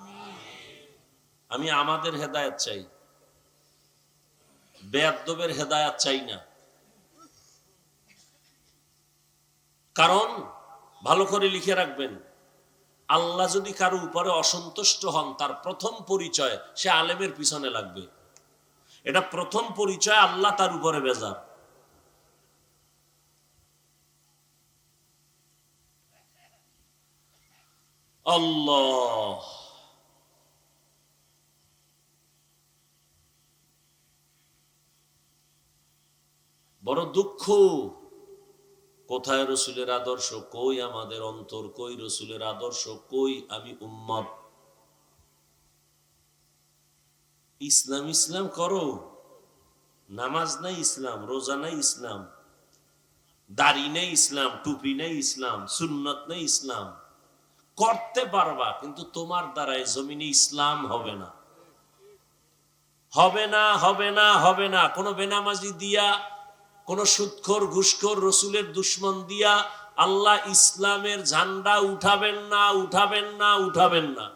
আমি আমাদের হেদায়েত চাই, বেয়াদবের হেদায়েত চাই না। কারণ ভালো করে লিখে রাখবেন, আল্লাহ যদি কারো উপরে অসন্তুষ্ট হন, তার প্রথম পরিচয় সে আলেমের পিছনে লাগবে। এটা প্রথম পরিচয়, আল্লাহ তার উপরে বেজার। আল্লাহ, বড় দুঃখ। কোথায় রসুলের আদর্শ? কই আমাদের অন্তর? কই রসুলের আদর্শ? কই আমি উম্মত? ইসলাম ইসলাম করো, নামাজ নাই ইসলাম, রোজা নাই ইসলাম, দাড়ি নেই ইসলাম, টুপি নেই ইসলাম, সুন্নত নেই ইসলাম। করতে পারবা, কিন্তু তোমার দ্বারাই জমিনে ইসলাম হবে না, হবে না, হবে না, হবে না। কোন বেনামাজি দিয়া, কোন সুদখোর ঘুষখোর রসুলের দুশ্মন দিয়া আল্লাহ ইসলামের ঝান্ডা উঠাবেন না, উঠাবেন না, উঠাবেন না।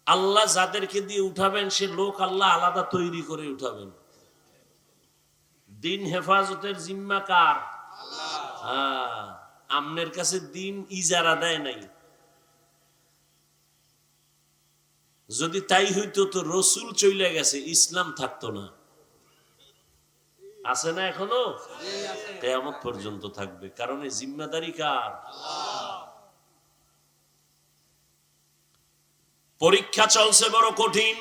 আল্লাহ যাদেরকে দিয়ে উঠাবেন সে লোক আল্লাহ আলাদা তৈরি করে উঠাবেন। দিন হেফাজতের জিম্মা কার? আমনের কাছে দিন ইজারা দেয় নাই। যদি তাই হইতো তো রসুল চলে গেছে, ইসলাম থাকতো না। আছে না এখনো? কিয়ামত পর্যন্ত থাকবে, কারণ এই জিম্মাদারি কার? পরীক্ষা চলছে বড় কঠিন।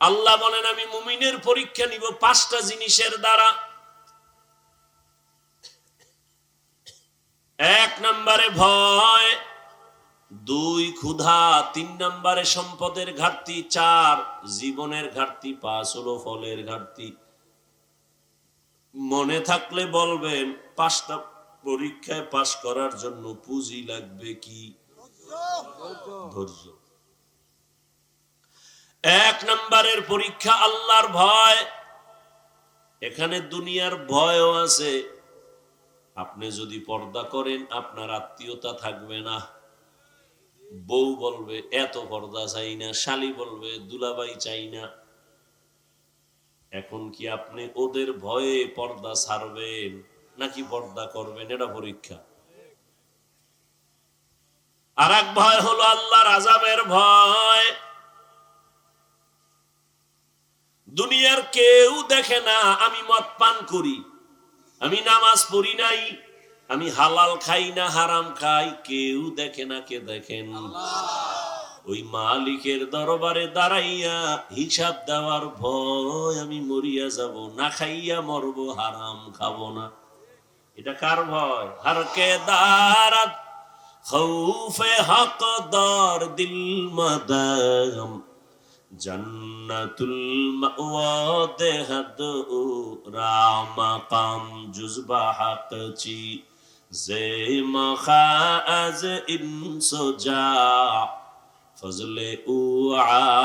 আল্লাহ বলেন আমি মুমিনের পরীক্ষা নিব 5টা জিনিসের দ্বারা। 1 নম্বরে ভয়, 2 ক্ষুধা, 3 নম্বরে সম্পদের ঘাটতি, 4 জীবনের ঘাটতি, 5 হলো ফলের ঘাটতি। মনে থাকলে বলবেন 5টা পরীক্ষায় পাশ করার জন্য পুঁজি লাগবে কি? ধৈর্য। 1 নম্বরের পরীক্ষা আল্লাহর ভয়। এখানে দুনিয়ার ভয়ও আছে। আপনি যদি পর্দা করেন আপনার আত্মীয়তা থাকবে না। বউ বলবে এত পর্দা চাই না, শালি বলবে দুলাভাই চাই না। এখন কি আপনি ওদের ভয়ে পর্দা ছাড়বেন নাকি পর্দা করবেন? এটা পরীক্ষা। আর এক ভয় হলো আল্লাহর আযাবের ভয়। দুনিয়ার কেউ দেখে না আমি মদ পান করি, আমি নামাজ পড়ি নাই, আমি হালাল খাই না হারাম খাই, কেউ দেখে না। কে দেখেন? ওই মালিকের দরবারে দাঁড়াইয়া হিসাব দেওয়ার ভয়। আমি মরিয়া যাব, না খাইয়া মরব, হারাম খাবো না। এটা কার ভয়? হরকে দারাত খৌফে হক দর দিল মদম জন্নতুল মাওয়া দেহদ রাম কাম জুজবা হক চি জে মখাজ ইনসোজা ফজলে উ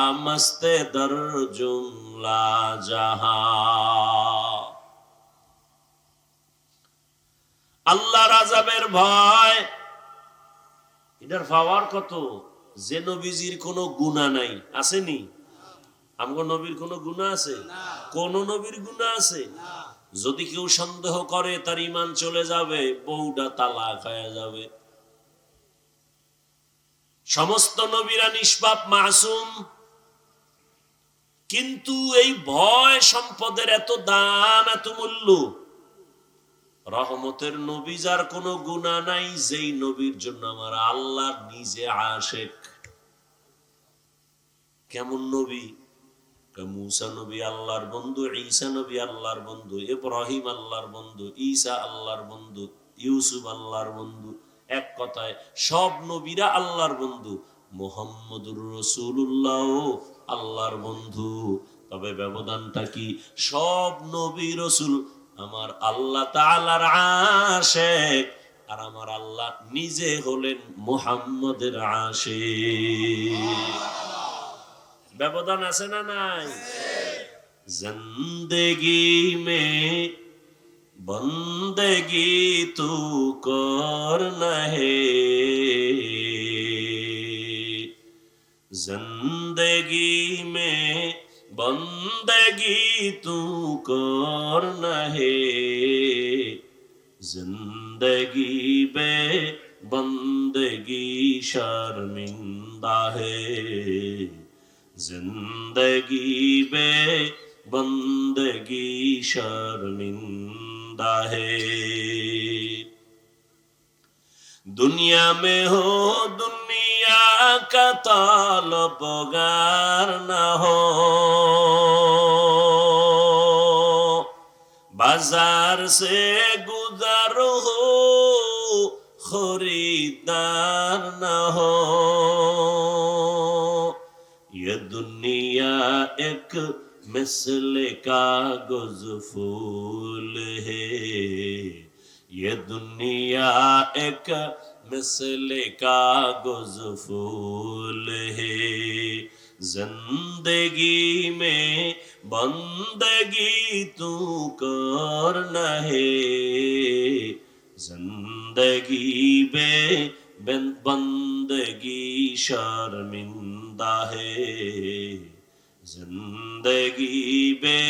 আমস্তে দর জুমলা জাহান। আল্লাহর আযাবের ভয়। এটার পাওয়ার কত? যে নবীজির কোনো গুনাহ নাই, আসেনি? আমগো নবীর কোনো গুনাহ আছে? কোন নবীর গুনাহ আছে? যদি কেউ সন্দেহ করে তার ঈমান চলে যাবে, বউটা তালাক হয়ে যাবে। সমস্ত নবীরা নিষ্পাপ মাসুম, কিন্তু এই ভয় সম্পদের এত দাম, এত মূল্য। রহমতের নবী যার কোনো গুনাহ নাই, যেই নবীর জন্য আমার আল্লাহ নিজে আশেক। কেমন নবী? মুসা নবী আল্লাহর বন্ধু, ঈসা নবী আল্লাহর বন্ধু, ইব্রাহিম আল্লাহর বন্ধু, ঈসা আল্লাহর বন্ধু, ইউসুফ আল্লাহর বন্ধু। এক কথায় সব নবীরা আল্লাহর বন্ধু। মুহাম্মদুর রাসূলুল্লাহ আল্লাহর বন্ধু। তবে ব্যবধানটা কি? সব নবী রাসূল আমার আল্লাহ তাআলার আশিক, আর আমার আল্লাহ নিজে হলেন মুহাম্মদের আশিক। ব্যবধান আছে না নাই? জিন্দেগি মে বন্দেগি তু করনা হে, জিন্দেগি মে বন্দেগি তু করনা হে, জিন্দেগি বে বন্দেগি শর্মিন্দা হে, जिंदगी बे बंदगी शर्मिंदा है। दुनिया में हो दुनिया का तालबगार न हो, बाजार से गुजर हो खरीदार न हो। ये दुनिया एक मिसल कागज फूल है, ये दुनिया एक मिसल कागज फूल है, जिंदगी में बंदगी तू करना है, जिंदगी में बंदगी शर्मिंदा है, जिंदगी बे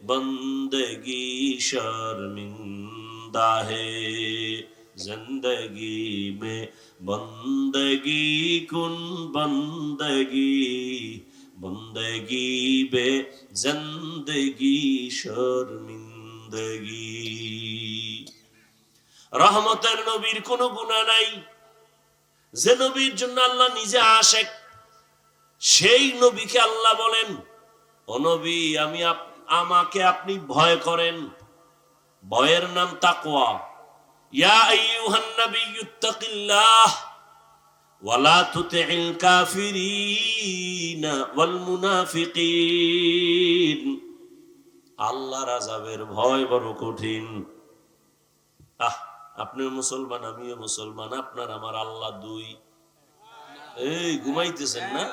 बंदगी शर्मिंदा है, जिंदगी में बंदगी कुन बंदगी, बंदगी बे जिंदगी शर्मिंदगी। रहमतेर नबीर कोनो गुनाह নাই, যে নবীর জন্য আল্লাহ নিজে আশেক, সেই নবীকে আল্লাহ বলেন, ও নবী আমাকে আপনি ভয় করেন। ভয়ের নাম তাকওয়া। ইয়া আইয়ুহান নাবিয়্যুত্তাকিল্লাহ ওয়ালা তুতি'ল কাফিরিনা ওয়াল মুনাফিকিন। আল্লাহর আযাবের ভয় বড় কঠিন। আপনিও মুসলমান, আমিও মুসলমান, আপনার আমার আল্লাহ দুই। এই ঘুমাইতেছেন না?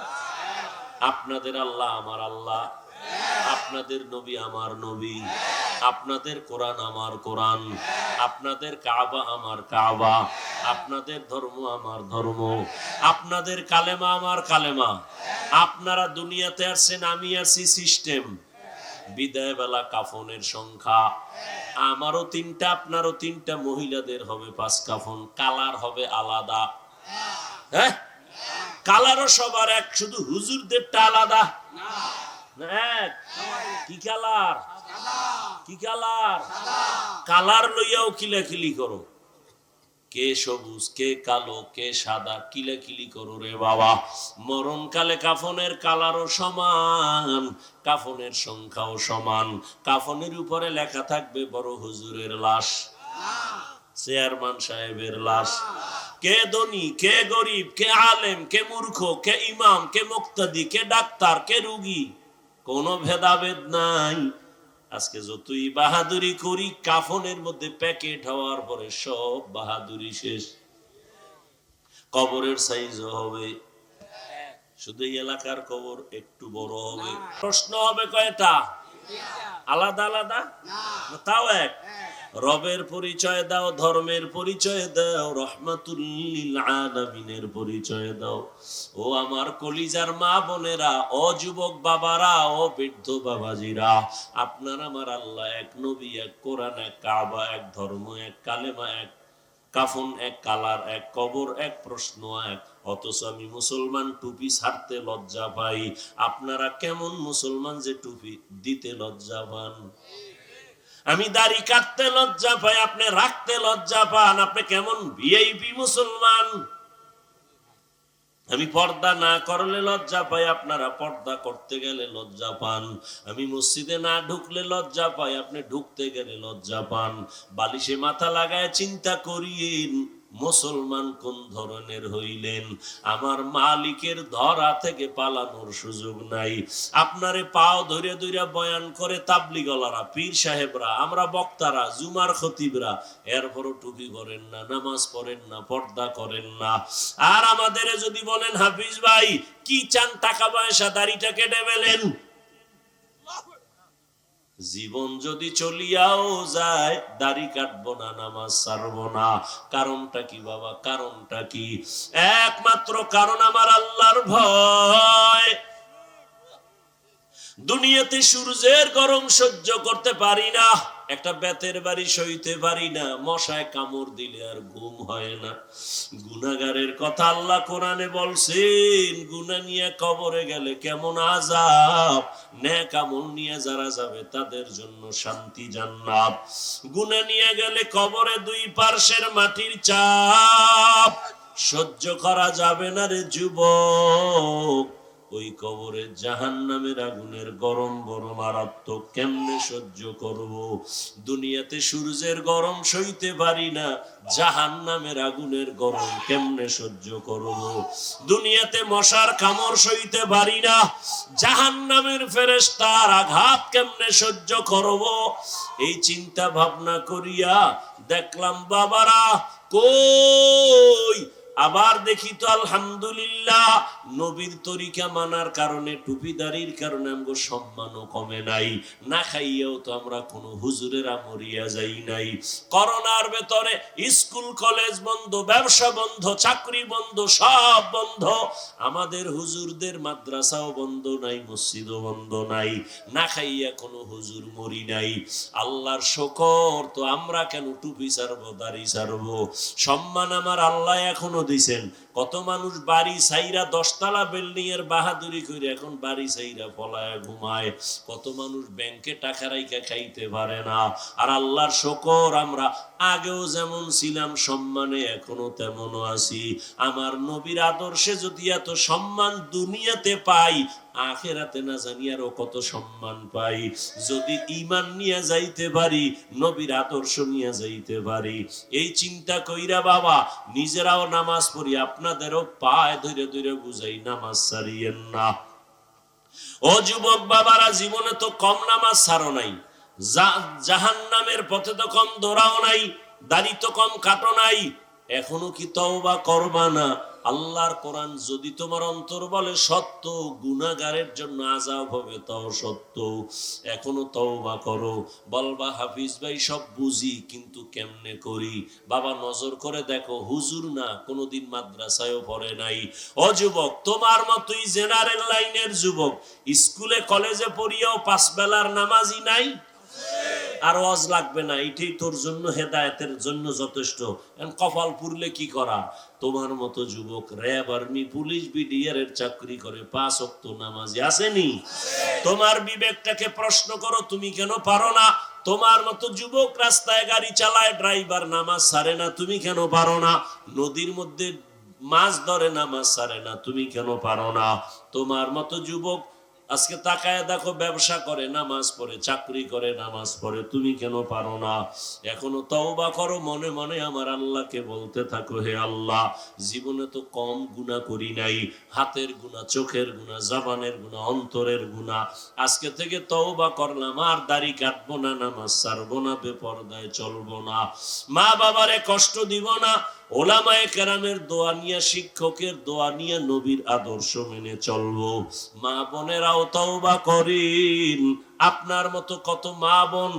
আপনাদের আল্লাহ আমার আল্লাহ, আপনাদের নবী আমার নবী, আপনাদের কোরআন আমার কোরআন, আপনাদের কাবা আমার কাবা, আপনাদের ধর্ম আমার ধর্ম, আপনাদের কালেমা আমার কালেমা। আপনারা দুনিয়াতে আসছেন, আমি আসছি সিস্টেম। বিদায় বেলা কাফনের সংখ্যা আমারও 3টা, আপনারও 3টা, মহিলাদের হবে 5 কাফন, কালার হবে আলাদা। হ্যাঁ, কালারও সবার এক, শুধু হুজুরদেরটা আলাদা। কি কালার? কি কালার? কালার লইয়াও কিলাকিলি করো, কে সবুজ, কে কালো, কে সাদা, কিলাকিলি করো রে বাবা। মরণকালে কাফনের কালারও সমান, কাফনের সংখ্যাও সমান। কাফনের উপরে লেখা থাকবে বড় হুজুরের লাশ, চেয়ারম্যান সাহেবের লাশ। কে ধনী, কে গরিব, কে আলেম, কে মূর্খ, কে ইমাম, কে মুক্তাদি, কে ডাক্তার, কে রুগী, কোনো ভেদাভেদ নাই। আজকে যতই বাহাদুরি করি, কাফনের মধ্যে প্যাকেট হওয়ার পরে সব বাহাদুরি শেষ। কবরের সাইজও হবে, শুধু এলাকার কবর একটু বড় হবে। প্রশ্ন হবে কয়টা? আলাদা আলাদা? তাও এক। রবের পরিচয় দাও, ধর্মের পরিচয় দাও, রহমাতুল লিল আলামিনের পরিচয় দাও। ও আমার কলিজার মা বোনেরা, ও যুবক বাবারা, ও বৃদ্ধ বাবাজিরা, আপনার আমার আল্লাহ এক, নবী এক, কোরআন এক, কাবা এক, ধর্ম এক, কালেমা এক, কাফন এক, কালার এক, কবর এক, প্রশ্ন এক। অথচ আমি মুসলমান, টুপি ছাড়তে লজ্জা পাই। আপনারা কেমন মুসলমান যে টুপি দিতে লজ্জা পান? আমি দাড়ি কাটতে লজ্জা পাই, আপনি রাখতে লজ্জা পান। আপনি কেমন ভিআইপি মুসলমান? আমি পর্দা না করলে লজ্জা পাই, আপনারা পর্দা করতে গেলে লজ্জা পান। আমি মসজিদে না ঢুকলে লজ্জা পাই, আপনি ঢুকতে গেলে লজ্জা পান। বালিশে মাথা লাগায় চিন্তা করিয়েন মুসলমান কোন ধরনের হইলেন। আমার মালিকের ধরা থেকে পালানোর সুযোগ নাই। আপনারে পাও ধরে ধরে বয়ান করে তাবলিগলারা, পীর সাহেবরা, আমরা বক্তারা, জুমার খতিবরা, এরপরও টুপি পরেন না, নামাজ পড়েন না, পর্দা করেন না। আর আমাদের যদি বলেন হাফিজ ভাই কি চান, টাকা পয়সা, দাড়িটা কেটে ফেলেন। জীবন যদি চলিয়াও যায়, দাড়ি কাটবো না, নামাজ ছাড়বো না। কারণটা কি বাবা? কারণটা কি? একমাত্র কারণ আমার আল্লাহর ভয়। দুনিয়াতে সূর্যের গরম সহ্য করতে পারি না, একটা বেতের বাড়ি সইতে পারি না, মশায় কামড় দিলে আর ঘুম হয় না। গুনাহগারের কথা আল্লাহ কোরআনে বলছেন, গুনাহ নিয়ে কবরে গেলে কেমন আযাব, নেক আমল নিয়ে যারা যাবে তাদের জন্য শান্তি জান্নাত। গুনাহ নিয়ে গেলে কবরে দুই পার্শ্বের মাটির চাপ সহ্য করা যাবে না রে যুবক। ওই কবরে জাহান্নামের আগুনের গরম বড় মারাত্মক, কেমনে সহ্য করব? দুনিয়াতে সূর্যের গরম সইতে পারি না, জাহান্নামের আগুনের গরম কেমনে সহ্য করব? দুনিয়াতে মশার কামড় সইতে পারি না, জাহান্নামের ফেরেশতার আঘাত কেমনে সহ্য করব? এই চিন্তা ভাবনা করিয়া দেখলাম বাবারা কই, আবার দেখি তো আলহামদুলিল্লাহ নবীর তরিকা মানার কারণে, টুপিদারির কারণে আমগো সম্মানও কমে নাই। না খাইয়াও তো আমরা কোনো হুজুরের আমরিয়া যাই নাই। করোনার ভেতরে স্কুল কলেজ বন্ধ, ব্যবসা বন্ধ, চাকরি বন্ধ, সব বন্ধ। আমাদের হুজুরদের মাদ্রাসাও বন্ধ নাই, মসজিদও বন্ধ নাই। না খাইয়া কোনো হুজুর মরি নাই। আল্লাহর শুকর, তো আমরা কেন টুপি ছাড়বো, দাড়ি ছাড়বো? সম্মান আমার আল্লাহ এখনো দিছেন। কত মানুষ বাড়ি ছাইরা 10 তলা বিল্ডিং এর বাহাদুরি করে এখন বাড়ি ছাইরা পলায় ঘুমায়। কত মানুষ ব্যাংকে টাকা রাইখা খাইতে পারে না। আর আল্লাহর শুকর আমরা আগেও যেমন ছিলাম সম্মানে এখনো তেমনও আছি। আমার নবীর আদর্শে যদি এত সম্মান দুনিয়াতে পাই, আখেরাতে না জানি আরো কত সম্মান পাই। যদি ঈমান নিয়ে যাইতে পারি, নবীর আদর্শ নিয়ে যাইতে পারি, এই চিন্তা কইরা বাবা নিজেরাও নামাজ পড়ি, আপনাদেরও পায়ে ধরে ধরে বুঝাই নামাজ ছাড়িয়েন না। ও যুবক বাবারা, জীবনে তো কম নামাজ ছাড়ো নাই, জাহান্নামের পথে তো কম দৌড়াও নাই, দাড়ি তো কম কাটো নাই, এখনো কি তওবা করবা না? আল্লাহর কোরআন যদি তোমার অন্তর বলে সত্য, গুনাহগারের জন্য আযাব হবে তাও সত্য, এখনো তওবা করো। বলবা হাফিজ ভাই সব বুঝি কিন্তু কেমনে করি? বাবা নজর করে দেখো, হুজুর না কোনোদিন মাদ্রাসায়ও পড়ে নাই। ও যুবক, তোমার মতোই জেনারেল লাইনের যুবক, স্কুলে কলেজে পড়িয়াও 5 বেলার নামাজই নাই। আর ওয়াজ লাগবে না, এটাই তোর জন্য হেদায়েতের জন্য যথেষ্ট। কপাল পুরলে কি করা? তোমার মতো যুবক র্যাব, আর্মি, পুলিশ, বিডিআর এর চাকরি করে, 5 ওয়াক্ত নামাজি আসেনি? তোমার বিবেকটাকে প্রশ্ন করো, তুমি কেন পারো না? তোমার মতো যুবক রাস্তায় গাড়ি চালায়, ড্রাইভার নামাজ ছাড়ে না, তুমি কেন পারো না? নদীর মধ্যে মাছ ধরে নামাজ ছাড়ে না, তুমি কেন পারো না? তোমার মতো যুবক আজকে তাকায় দেখো, ব্যবসা করে নামাজ পড়ে, চাকরি করে নামাজ পড়ে, তুমি কেন পারো না? এখনো তওবা করো, মনে মনে আমার আল্লাহকে বলতে থাকো, হে আল্লাহ, জীবনে তো কম গুনাহ করি নাই, হাতের গুনাহ, চোখের গুনাহ, জবানের গুনাহ, অন্তরের গুনাহ, আজকে থেকে তওবা করলাম, আর দাড়ি কাটবো না, নামাজ ছাড়বো না, বেপরদায় চলবো না, মা বাবারে কষ্ট দিব না, ওলামায়ে কেরামের দোয়া নিয়ে, শিক্ষকের দোয়া নিয়ে নবীর আদর্শ মেনে চলবো। মা বোনেরাও তওবা করেন। আপনার মতো কত মা বোন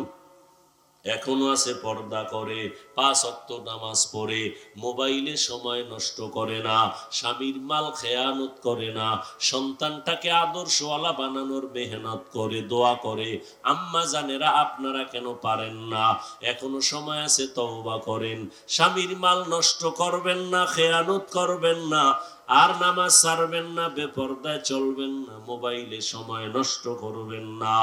এখনো আছে পর্দা করে, 5 ওয়াক্ত নামাজ পড়ে, মোবাইলে সময় নষ্ট করে না, স্বামীর মাল খেয়ানত করে না, সন্তানটাকে আদর্শওয়ালা বানানোর মেহনত করে, দোয়া করে। আম্মা জানেরা, আপনারা কেন পারেন না? এখনো সময় আছে, তওবা করেন। স্বামীর মাল নষ্ট করবেন না, খেয়ানত করবেন না, আর নামাজ ছাড়বেন না, বেপরদায় চলবেন না, মোবাইলে সময় নষ্ট করবেন না।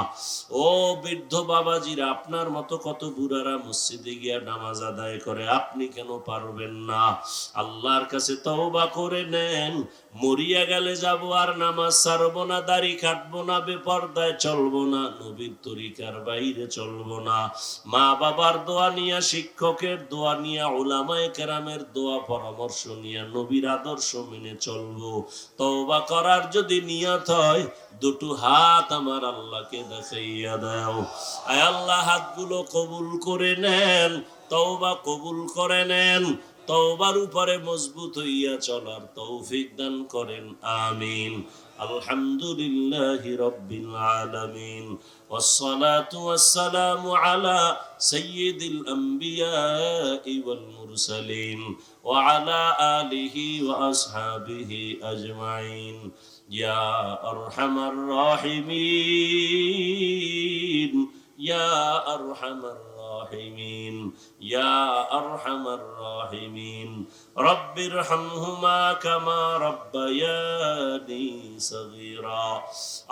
ও বৃদ্ধ বাবাজিরা, আপনার মতো কত বুড়ারা মসজিদে গিয়া নামাজ আদায় করে, আপনি কেন পারবেন না? আল্লাহর কাছে তওবা করে নেন। মরিয়া গেলে যাব, আর নামাজ ছাড়বো না, দাড়ি কাটবো না, বেপরদায় চলবো না, নবীর তরিকার বাইরে চলবো না। মা বাবার দোয়া নিয়া, শিক্ষকের দোয়া নিয়া, উলামায়ে কেরামের দোয়া পরামর্শ নিয়া নবীর আদর্শ মেনে চলবো। তওবা করার যদি নিয়ত হয়, দুটো হাত আমার আল্লাহকে দেখাইয়া দাও। আয় আল্লাহ, হাতগুলো কবুল করে নেন, তওবা কবুল করে নেন, তওবার উপরে মজবুত হইয়া চলার তৌফিক দান করেন, আমিন। আলহামদুলিল্লাহি রাব্বিল আলামিন, ওয়াসসালাতু ওয়াসসালামু আলা সাইয়্যিদিল আম্বিয়াই ওয়াল মুরসালিন ওয়া আলা আলিহি ওয়া আসহাবিহি আজমাইন। ইয়া আরহামার রাহিমিন, ইয়া আরহামার রাহিমিন, ইয়া আরহামার রাহিমিন। রব্বিরহামহুমা কামা রাব্বায়ানি সগীরা।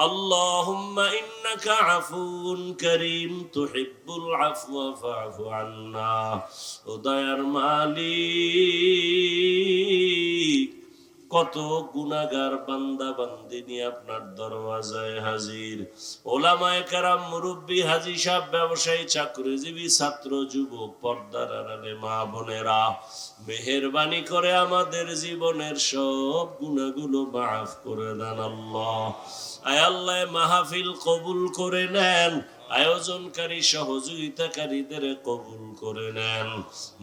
আল্লাহুম্মা ইন্নাকা আফুউন কারীম, তুহিব্বুল আফওয়া ফা'ফু আন্না। ও দয়ার মালিক, কত গুনাহগার বান্দা বান্দি নিয়ে আপনার দরওয়াজায় হাজির। ওলামায়ে কেরাম, মুরব্বী, হাজী সাহেব, ব্যবসায়ী, চাকরিজীবী, ছাত্র, যুবক, পর্দার আড়ালে মা বোনেরা, মেহেরবানি করে আমাদের জীবনের সব গুনাহগুলো মাফ করে দেন আল্লাহ। আয় আল্লাহ, মাহফিল কবুল করে নেন, আয়োজনকারী সহযোগিতাকারীদের কবুল করে নেন,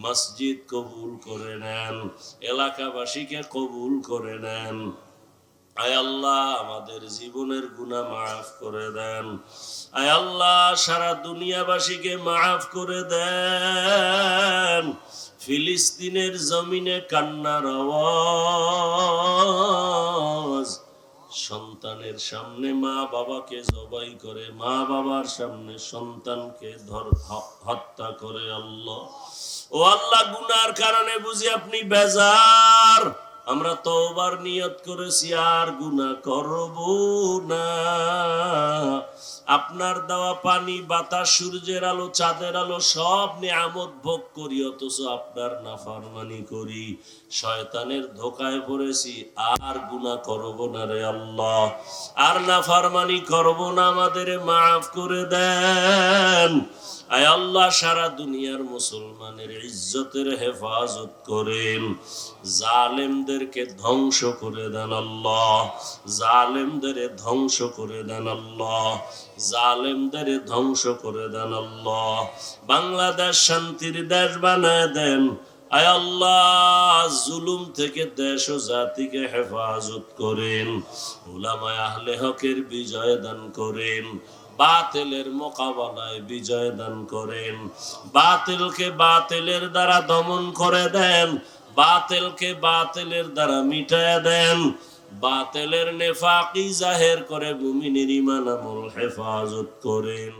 মসজিদ কবুল করে নেন, এলাকাবাসীকে কবুল করে নেন। আয় আল্লাহ, আমাদের জীবনের গুনাহ মাফ করে দেন। আয় আল্লাহ, সারা দুনিয়াবাসীকে মাফ করে দেন। ফিলিস্তিনের জমিনে কান্নার আওয়াজ, সন্তানের সামনে মা বাবাকে জবাই করে, মা বাবার সামনে সন্তানকে হত্যা করে। আল্লাহ, ও আল্লাহ, গুনার কারণে বুঝি আপনি বেজার, আমরা তওবার নিয়ত করেছি আর গুনাহ করব না। আপনার দেওয়া পানি, বাতাস, সূর্যের আলো, চাঁদের আলো সব নিয়ামত ভোগ করি, অথচ আপনার নাফরমানি করি, শয়তানের ধোকায় পড়েছি। আর গুনাহ করব না রে আল্লাহ, আর নাফরমানি করব না, আমাদের মাফ করে দেন। আয় আল্লাহ, সারা দুনিয়ার মুসলমানের ইজ্জতের হেফাজত করেন, জালেমদেরকে ধ্বংস করে দেন আল্লাহ, জালেমদের ধ্বংস করে দেন আল্লাহ, জালেমদের ধ্বংস করে দেন আল্লাহ। বাংলাদেশ শান্তির দেশ বানায় দেন। আয় আল্লাহ, জুলুম থেকে দেশ ও জাতিকে হেফাজত করেন। উলামায়ে আহলে হকের বিজয় দান করেন, বাতিলের মোকাবেলায় বিজয় দান করেন, বাতিলকে বাতিলের দ্বারা দমন করে দেন, বাতিলকে বাতিলের দ্বারা মিটায় দেন, বাতিলের নেফাকি জাহের করে মুমিনের ঈমান আমল হেফাজত করেন।